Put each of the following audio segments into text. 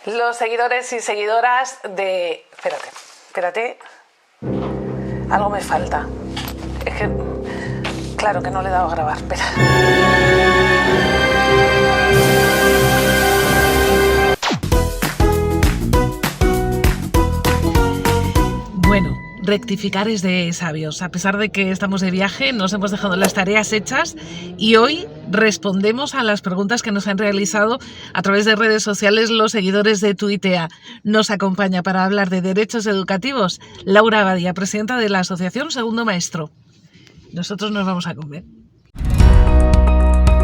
Los seguidores y seguidoras de... Espérate. Algo me falta. Es que... Claro que no le he dado a grabar. Espera. Bueno, rectificar es de sabios. A pesar de que estamos de viaje, nos hemos dejado las tareas hechas y hoy respondemos a las preguntas que nos han realizado a través de redes sociales los seguidores de Tuitea. Nos acompaña para hablar de derechos educativos Laura Abadía, presidenta de la Asociación Segundo Maestro. Nosotros nos vamos a comer.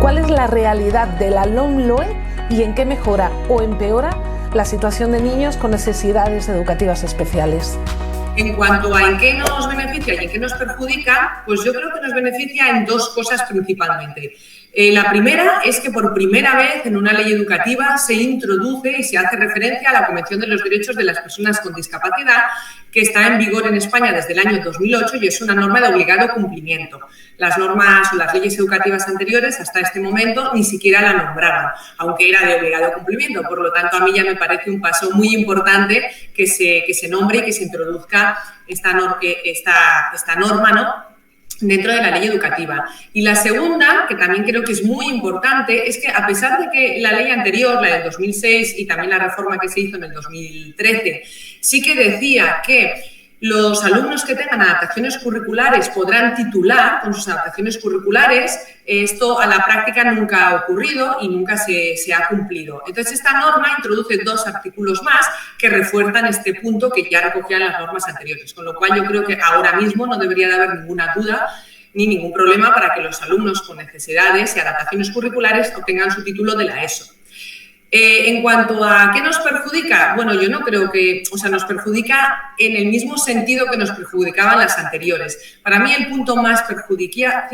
¿Cuál es la realidad de la LOMLOE y en qué mejora o empeora la situación de niños con necesidades educativas especiales? En cuanto a en qué nos beneficia y en qué nos perjudica, pues yo creo que nos beneficia en dos cosas principalmente. La primera es que por primera vez en una ley educativa se introduce y se hace referencia a la Convención de los Derechos de las Personas con Discapacidad, que está en vigor en España desde el año 2008 y es una norma de obligado cumplimiento. Las normas o las leyes educativas anteriores hasta este momento ni siquiera la nombraban, aunque era de obligado cumplimiento. Por lo tanto, a mí ya me parece un paso muy importante que se nombre y que se introduzca esta norma, ¿no?, dentro de la ley educativa. Y la segunda, que también creo que es muy importante, es que a pesar de que la ley anterior, la del 2006 y también la reforma que se hizo en el 2013, sí que decía que los alumnos que tengan adaptaciones curriculares podrán titular con sus adaptaciones curriculares, esto a la práctica nunca ha ocurrido y nunca se ha cumplido. Entonces, esta norma introduce dos artículos más que refuerzan este punto que ya recogían las normas anteriores, con lo cual yo creo que ahora mismo no debería de haber ninguna duda ni ningún problema para que los alumnos con necesidades y adaptaciones curriculares obtengan su título de la ESO. En cuanto a qué nos perjudica, bueno, yo no creo que, nos perjudica en el mismo sentido que nos perjudicaban las anteriores. Para mí el punto más perjudicial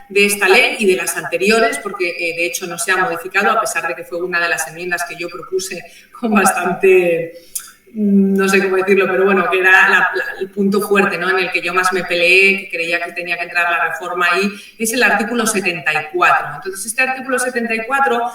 de esta ley y de las anteriores, porque de hecho no se ha modificado, a pesar de que fue una de las enmiendas que yo propuse con bastante, no sé cómo decirlo, pero bueno, que era el punto fuerte, ¿no?, en el que yo más me peleé, que creía que tenía que entrar la reforma ahí, es el artículo 74. Entonces, este artículo 74...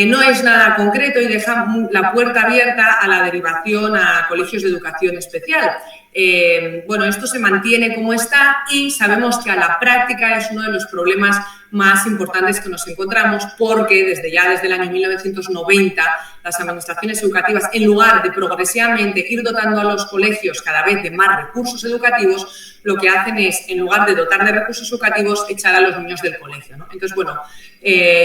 no es nada concreto y deja la puerta abierta a la derivación a colegios de educación especial. Esto se mantiene como está y sabemos que a la práctica es uno de los problemas más importantes que nos encontramos porque desde el año 1990 las administraciones educativas, en lugar de progresivamente ir dotando a los colegios cada vez de más recursos educativos, lo que hacen es, en lugar de dotar de recursos educativos, echar a los niños del colegio, ¿no? Entonces,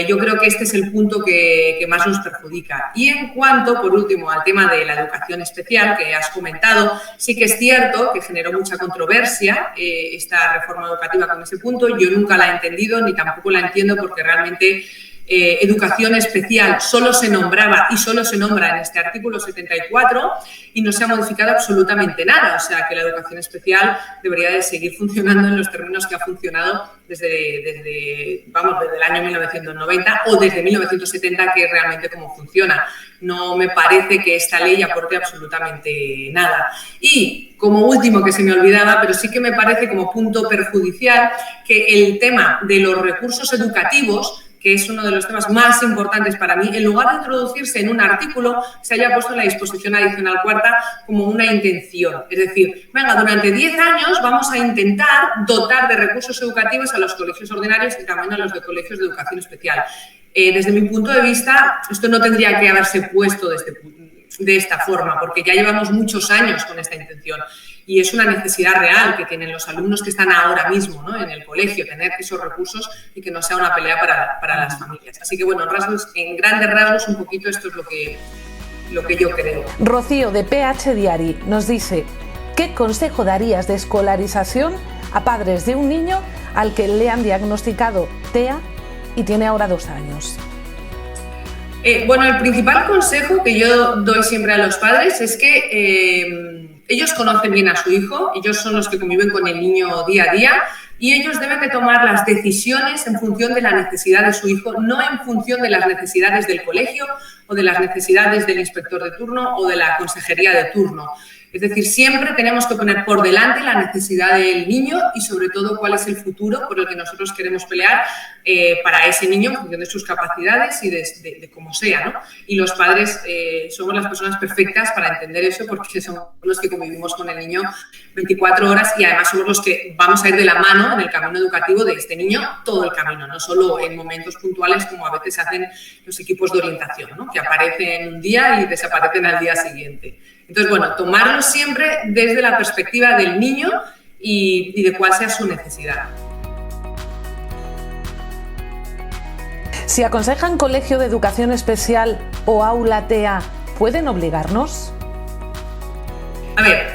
yo creo que este es el punto que más nos perjudica. Y en cuanto, por último, al tema de la educación especial que has comentado, sí que es cierto que generó mucha controversia esta reforma educativa con ese punto. Yo nunca la he entendido ni tampoco la entiendo porque realmente educación especial solo se nombraba y solo se nombra en este artículo 74 y no se ha modificado absolutamente nada. O sea, que la educación especial debería de seguir funcionando en los términos que ha funcionado desde el año 1990 o desde 1970, que es realmente cómo funciona. No me parece que esta ley aporte absolutamente nada. Y como último, que se me olvidaba, pero sí que me parece como punto perjudicial, que el tema de los recursos educativos, que es uno de los temas más importantes para mí, en lugar de introducirse en un artículo, se haya puesto en la disposición adicional cuarta como una intención. Es decir, durante 10 años vamos a intentar dotar de recursos educativos a los colegios ordinarios y también a los de colegios de educación especial. Desde mi punto de vista, esto no tendría que haberse puesto de esta forma, porque ya llevamos muchos años con esta intención. Y es una necesidad real que tienen los alumnos que están ahora mismo, ¿no?, en el colegio, tener esos recursos y que no sea una pelea para las familias. Así que, en grandes rasgos, un poquito esto es lo que yo creo. Rocío, de PH Diari, nos dice: ¿qué consejo darías de escolarización a padres de un niño al que le han diagnosticado TEA y tiene ahora 2 años? El principal consejo que yo doy siempre a los padres es que ellos conocen bien a su hijo, ellos son los que conviven con el niño día a día y ellos deben de tomar las decisiones en función de la necesidad de su hijo, no en función de las necesidades del colegio o de las necesidades del inspector de turno o de la consejería de turno. Es decir, siempre tenemos que poner por delante la necesidad del niño y, sobre todo, cuál es el futuro por el que nosotros queremos pelear para ese niño en función de sus capacidades y de cómo sea, ¿no? Y los padres somos las personas perfectas para entender eso, porque somos los que convivimos con el niño 24 horas y además somos los que vamos a ir de la mano en el camino educativo de este niño todo el camino, no solo en momentos puntuales como a veces hacen los equipos de orientación, ¿no? Que aparecen un día y desaparecen al día siguiente. Entonces, bueno, tomarlo siempre desde la perspectiva del niño y de cuál sea su necesidad. Si aconsejan colegio de educación especial o aula TEA, ¿pueden obligarnos? A ver,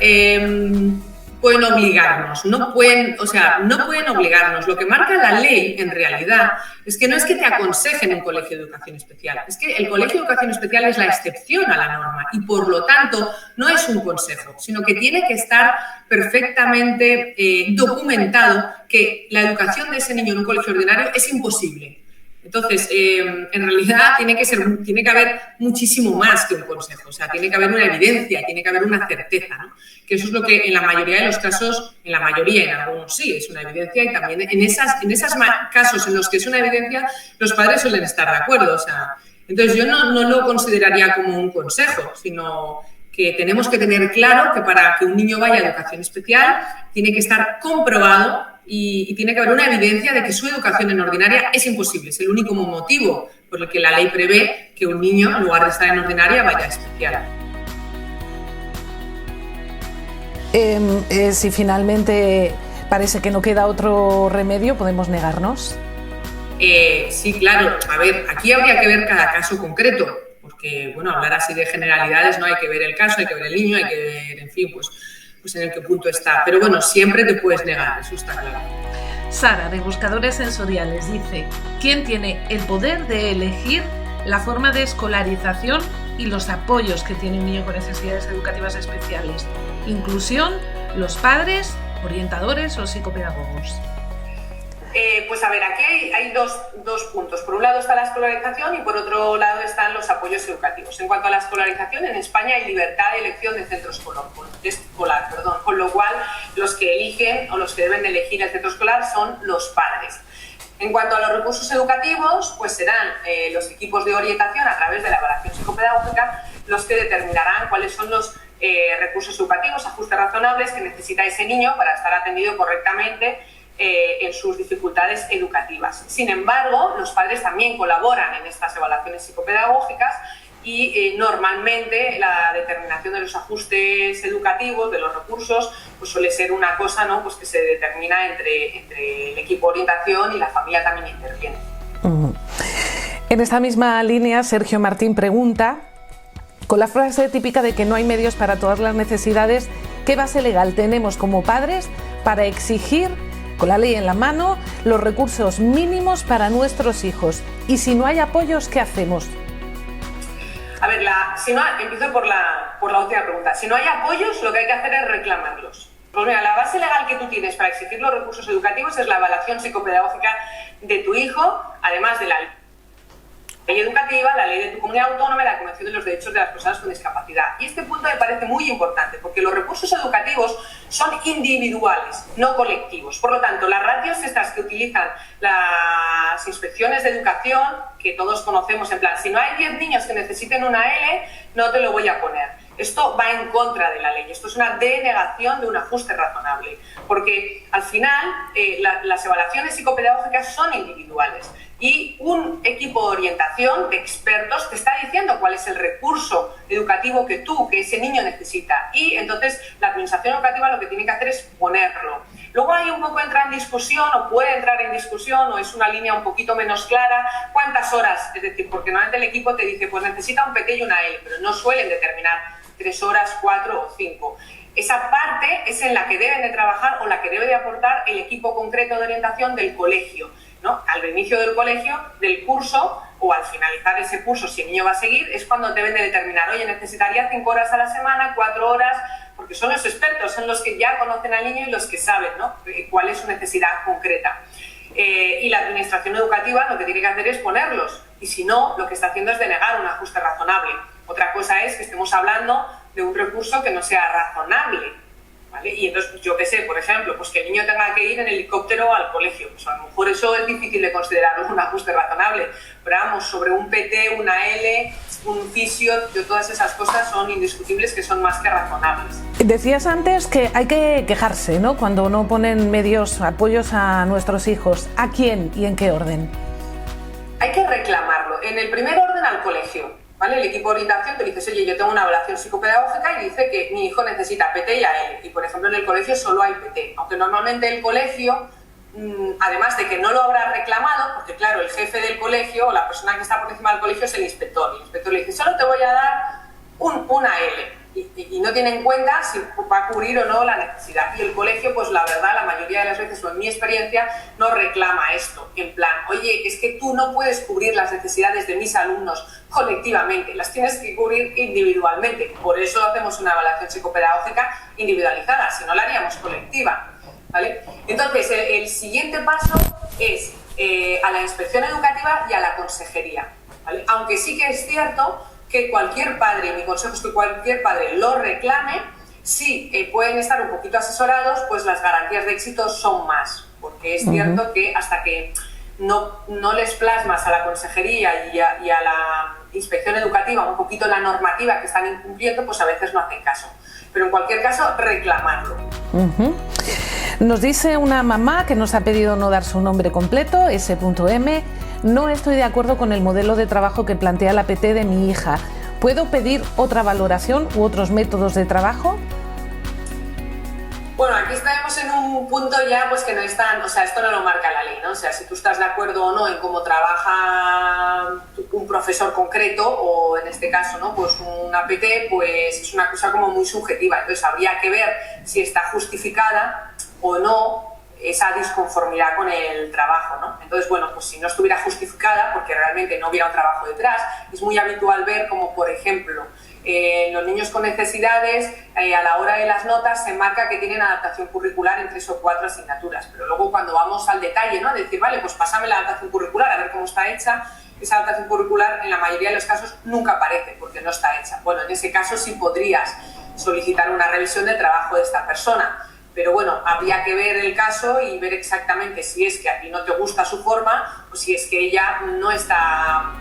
pueden obligarnos, no pueden obligarnos. Lo que marca la ley, en realidad, es que no es que te aconsejen un colegio de educación especial, es que el colegio de educación especial es la excepción a la norma y, por lo tanto, no es un consejo, sino que tiene que estar perfectamente documentado que la educación de ese niño en un colegio ordinario es imposible. Entonces, en realidad tiene que haber muchísimo más que un consejo, o sea, tiene que haber una evidencia, tiene que haber una certeza, ¿no? Que eso es lo que en la mayoría de los casos, en algunos sí, es una evidencia y también en esos casos en los que es una evidencia, los padres suelen estar de acuerdo, o sea, entonces yo no lo consideraría como un consejo, sino que tenemos que tener claro que para que un niño vaya a educación especial tiene que estar comprobado y tiene que haber una evidencia de que su educación en ordinaria es imposible. Es el único motivo por el que la ley prevé que un niño, en lugar de estar en ordinaria, vaya a especial. Si finalmente parece que no queda otro remedio, ¿podemos negarnos? Sí, claro. A ver, aquí habría que ver cada caso concreto, porque, bueno, hablar así de generalidades, no hay que ver el caso, hay que ver el niño, hay que ver, en fin, pues en el qué punto está. Pero bueno, siempre te puedes negar, eso está claro. Sara, de Buscadores Sensoriales, dice: ¿quién tiene el poder de elegir la forma de escolarización y los apoyos que tiene un niño con necesidades educativas especiales? ¿Inclusión, los padres, orientadores o psicopedagogos? Pues a ver, aquí hay dos puntos. Por un lado está la escolarización y por otro lado están los apoyos educativos. En cuanto a la escolarización, en España hay libertad de elección de centro escolar, con lo cual los que eligen o los que deben de elegir el centro escolar son los padres. En cuanto a los recursos educativos, pues serán los equipos de orientación a través de la evaluación psicopedagógica los que determinarán cuáles son los recursos educativos, ajustes razonables que necesita ese niño para estar atendido correctamente en sus dificultades educativas. Sin embargo, los padres también colaboran en estas evaluaciones psicopedagógicas y normalmente la determinación de los ajustes educativos, de los recursos, pues suele ser una cosa, ¿no?, pues que se determina entre el equipo de orientación y la familia también interviene. En esta misma línea, Sergio Martín pregunta, con la frase típica de que no hay medios para todas las necesidades, ¿qué base legal tenemos como padres para exigir, con la ley en la mano, los recursos mínimos para nuestros hijos? Y si no hay apoyos, ¿qué hacemos? A ver, empiezo por la última pregunta. Si no hay apoyos, lo que hay que hacer es reclamarlos. Pues mira, la base legal que tú tienes para exigir los recursos educativos es la evaluación psicopedagógica de tu hijo, además de la ley educativa, la ley de tu comunidad autónoma y la Convención de los Derechos de las Personas con Discapacidad. Y este punto me parece muy importante porque los recursos educativos son individuales, no colectivos. Por lo tanto, las ratios estas que utilizan las inspecciones de educación, que todos conocemos, en plan, si no hay 10 niños que necesiten una L, no te lo voy a poner. Esto va en contra de la ley, esto es una denegación de un ajuste razonable, porque al final las evaluaciones psicopedagógicas son individuales y un equipo de orientación de expertos te está diciendo cuál es el recurso educativo que ese niño necesita, y entonces la administración educativa lo que tiene que hacer es ponerlo. Luego ahí un poco entra en discusión, o puede entrar en discusión, o es una línea un poquito menos clara, cuántas horas, es decir, porque normalmente el equipo te dice, pues necesita un PT y una L, pero no suelen determinar 3 horas, 4 o 5. Esa parte es en la que deben de trabajar o la que debe de aportar el equipo concreto de orientación del colegio, ¿no? Al inicio del colegio, del curso, o al finalizar ese curso, si el niño va a seguir, es cuando deben de determinar, oye, necesitaría 5 horas a la semana, 4 horas, porque son los expertos, son los que ya conocen al niño y los que saben, ¿no?, cuál es su necesidad concreta. Y la administración educativa lo que tiene que hacer es ponerlos, Y si no, lo que está haciendo es denegar un ajuste razonable. Otra cosa es que estemos hablando de un recurso que no sea razonable, ¿vale? Y entonces, yo qué sé, por ejemplo, pues que el niño tenga que ir en helicóptero al colegio. Pues a lo mejor eso es difícil de considerar un ajuste razonable. Pero vamos, sobre un PT, una L, un fisio, todas esas cosas son indiscutibles que son más que razonables. Decías antes que hay que quejarse, ¿no? Cuando no ponen medios, apoyos a nuestros hijos. ¿A quién y en qué orden? Hay que reclamarlo. En el primer orden, al colegio, ¿vale? El equipo de orientación te dices, oye, yo tengo una evaluación psicopedagógica y dice que mi hijo necesita PT y AL. Y, por ejemplo, en el colegio solo hay PT. Aunque normalmente el colegio, además de que no lo habrá reclamado, porque claro, el jefe del colegio o la persona que está por encima del colegio es el inspector. El inspector le dice, solo te voy a dar una L. Y no tiene en cuenta si va a cubrir o no la necesidad. Y el colegio, pues la verdad, la mayoría de las veces, o en mi experiencia, no reclama esto. En plan, oye, es que tú no puedes cubrir las necesidades de mis alumnos colectivamente, las tienes que cubrir individualmente. Por eso hacemos una evaluación psicopedagógica individualizada, si no la haríamos colectiva, ¿vale? Entonces, el siguiente paso es a la inspección educativa y a la consejería, ¿vale? Aunque sí que es cierto que cualquier padre, mi consejo es que cualquier padre lo reclame, sí pueden estar un poquito asesorados, pues las garantías de éxito son más, porque es cierto que hasta que no les plasmas a la consejería y a la inspección educativa un poquito la normativa que están incumpliendo, pues a veces no hacen caso. Pero en cualquier caso, reclamarlo. Nos dice una mamá que nos ha pedido no dar su nombre completo, S.M. No estoy de acuerdo con el modelo de trabajo que plantea la PT de mi hija. ¿Puedo pedir otra valoración u otros métodos de trabajo? Bueno, aquí estamos en un punto ya pues que no es tan, o sea, esto no lo marca la ley, ¿no? O sea, si tú estás de acuerdo o no en cómo trabaja un profesor concreto o en este caso, ¿no? Pues un APT, pues es una cosa como muy subjetiva. Entonces habría que ver si está justificada o no esa disconformidad con el trabajo, ¿no? Entonces, bueno, pues si no estuviera justificada, porque realmente no hubiera un trabajo detrás, es muy habitual ver como, por ejemplo, los niños con necesidades, a la hora de las notas se marca que tienen adaptación curricular en 3 o 4 asignaturas, pero luego cuando vamos al detalle, ¿no? Decir, vale, pues pásame la adaptación curricular, a ver cómo está hecha, esa adaptación curricular en la mayoría de los casos nunca aparece porque no está hecha. Bueno, en ese caso sí podrías solicitar una revisión del trabajo de esta persona, pero bueno, habría que ver el caso y ver exactamente si es que a ti no te gusta su forma o si es que ella no está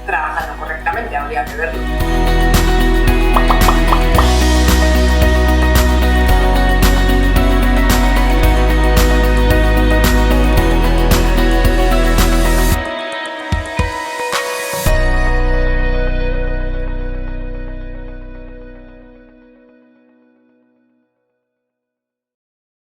trabajando correctamente, habría que verlo.